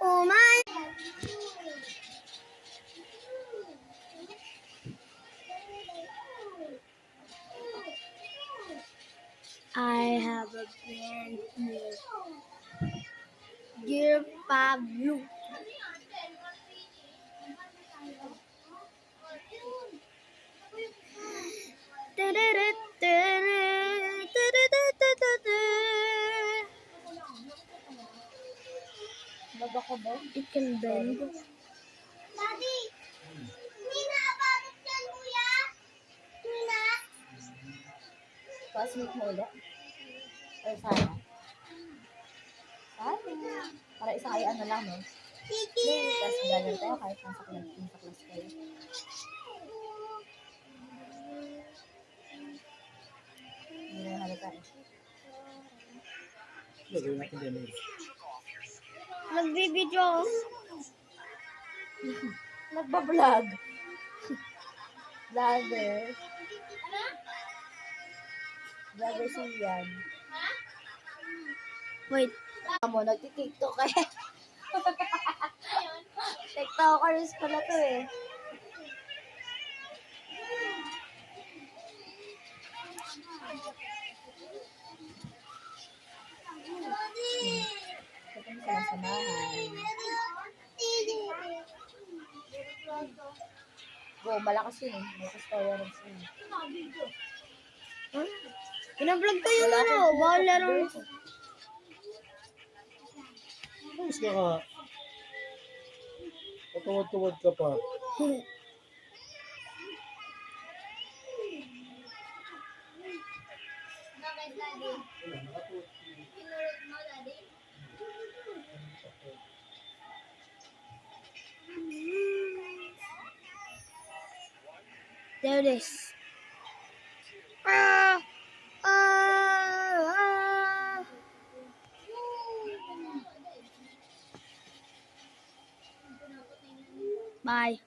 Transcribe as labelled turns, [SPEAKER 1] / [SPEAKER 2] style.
[SPEAKER 1] Oh my! I have a brand new Dear Pablo. It can bend. Daddy, hindi na ababot yan, kuya. Hindi na.
[SPEAKER 2] Classmate mo ulit? Or sana? Sana. Para isang ay ano lang, no?
[SPEAKER 1] Sige.
[SPEAKER 2] Class brother tayo kahit nasa class kayo. Hindi na halata eh.
[SPEAKER 3] Lagyan natin din eh.
[SPEAKER 1] Nagbibideo ako.
[SPEAKER 2] Nagbablog. Vlogger. Vlogger si Ian.
[SPEAKER 1] Wait.
[SPEAKER 2] Mo, nagti-tiktok eh. TikTokers pala to eh. Ito mo sila samahan. Go, malakas yun eh. Malakas tolerance yun.
[SPEAKER 1] Huh? Pinablog ko yung ano. Bawal laro.
[SPEAKER 3] Ayos na ka. Patuwad-tuwad ka pa.
[SPEAKER 1] There it is. Ah! Ah! Bye.